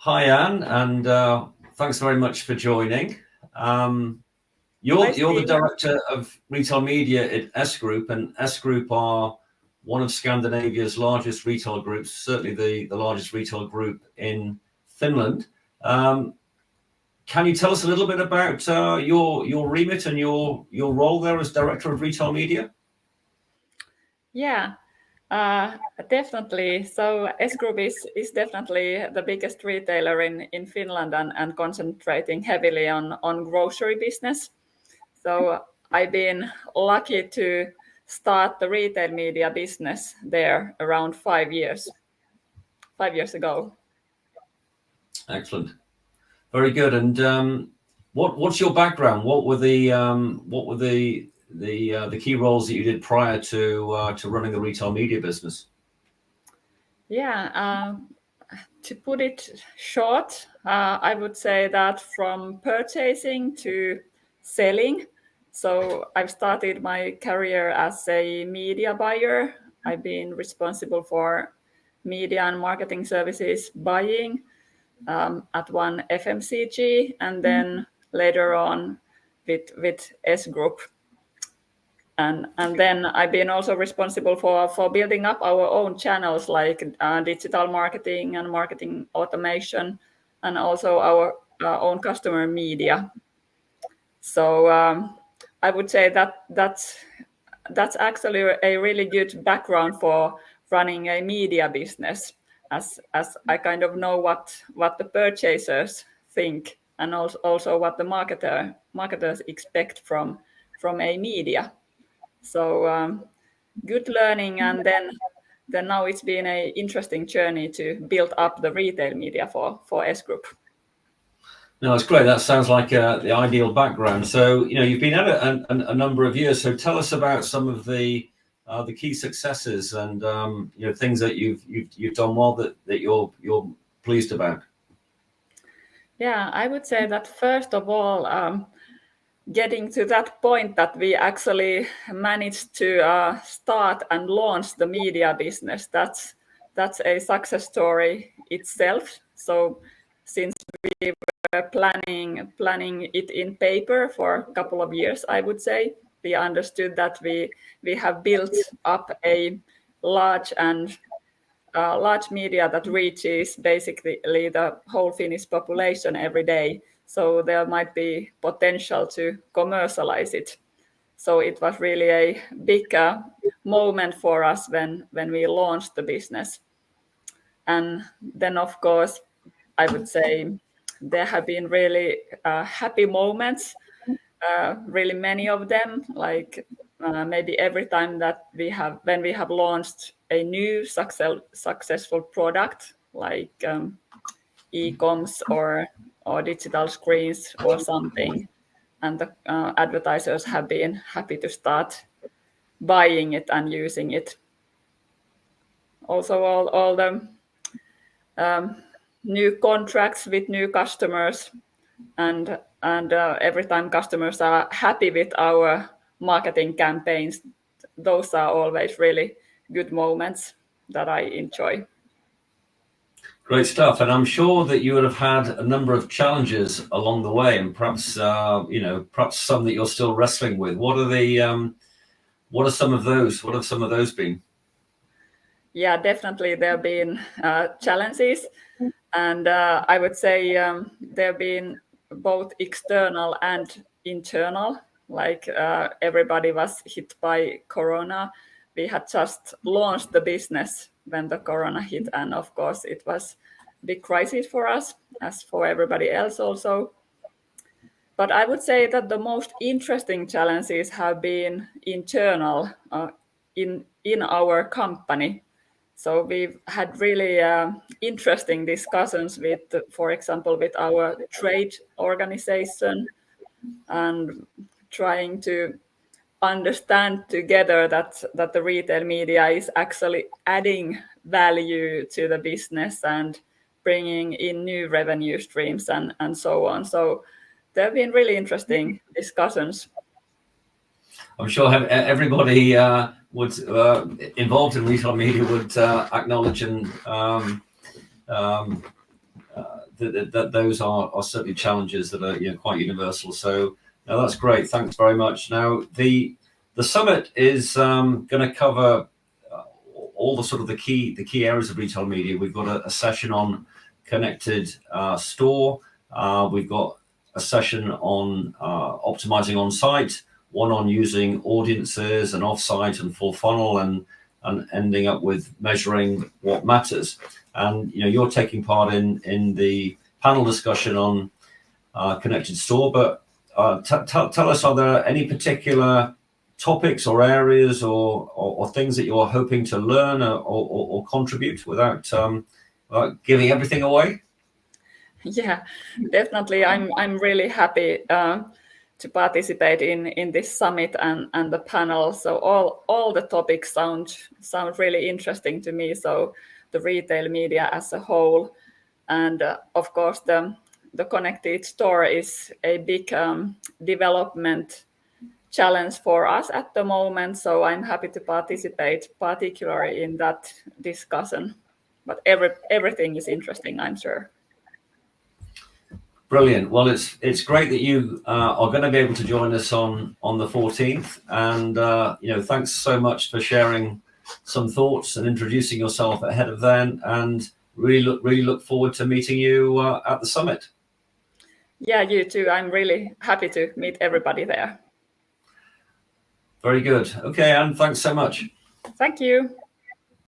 Hi, Anne, and thanks very much for joining. Hi, You're the Steve. director of retail media at S Group, and S Group are one of Scandinavia's largest retail groups, certainly the largest retail group in Finland. Um, can you tell us a little bit about your remit and your role there as director of retail media? Yeah, uh, definitely. So S Group is definitely the biggest retailer in Finland and concentrating heavily on grocery business. So I've been lucky to start the retail media business there around 5 years ago. Excellent, very good. And what's your background? What were the key roles that you did prior to running the retail media business? Yeah, to put it short, I would say that from purchasing to selling. So I've started my career as a media buyer. I've been responsible for media and marketing services buying at one FMCG, and then later on with S Group. And then I've been also responsible for building up our own channels like digital marketing and marketing automation, and also our own customer media. So I would say that that's actually a really good background for running a media business, as I kind of know what the purchasers think, and also what the marketers expect from a media. So good learning, and then now it's been a interesting journey to build up the retail media for S Group. No, it's great. That sounds like the ideal background. So, you've been at it a number of years. So, tell us about some of the key successes and things that you've done well that you're pleased about. Yeah, I would say that first of all, getting to that point that we actually managed to start and launch the media business, that's a success story itself. So since we were planning it in paper for a couple of years, I would say we understood that we have built up a large and large media that reaches basically the whole Finnish population every day. So there might be potential to commercialize it. So it was really a big moment for us when we launched the business. And then, of course, I would say there have been really happy moments, really many of them, like maybe every time that when we have launched a new successful product, like e-coms or digital screens or something, and the advertisers have been happy to start buying it and using it. Also, all the new contracts with new customers, and every time customers are happy with our marketing campaigns, those are always really good moments that I enjoy. Great stuff. And I'm sure that you would have had a number of challenges along the way, and perhaps some that you're still wrestling with. What are some of those? What have some of those been? Yeah, definitely there have been challenges, and I would say there have been both external and internal. Like everybody was hit by Corona. We had just launched the business when the Corona hit, and of course it was a big crisis for us, as for everybody else also. But I would say that the most interesting challenges have been internal in our company. So we've had really interesting discussions with, for example, with our trade organization, and trying to understand together that the retail media is actually adding value to the business and bringing in new revenue streams and so on. So there have been really interesting discussions. I'm sure everybody would involved in retail media would acknowledge and um, that those are certainly challenges that are quite universal. So no, that's great. Thanks very much. Now the summit is going to cover all the sort of the key areas of retail media. We've got a session on connected store. We've got a session on optimizing on site, one on using audiences and offsite and full funnel, and ending up with measuring what matters. And you're taking part in the panel discussion on connected store. But tell us, are there any particular topics or areas or things that you're hoping to learn or contribute without giving everything away? Yeah, definitely. I'm really happy to participate in this summit and the panel. So all the topics sound really interesting to me. So the retail media as a whole, and of course the connected store is a big development challenge for us at the moment. So I'm happy to participate, particularly in that discussion. But everything is interesting, I'm sure. Brilliant. Well, it's great that you are going to be able to join us on the 14th, and thanks so much for sharing some thoughts and introducing yourself ahead of then, and really look forward to meeting you at the summit. Yeah, you too. I'm really happy to meet everybody there. Very good. Okay, Anne, thanks so much. Thank you.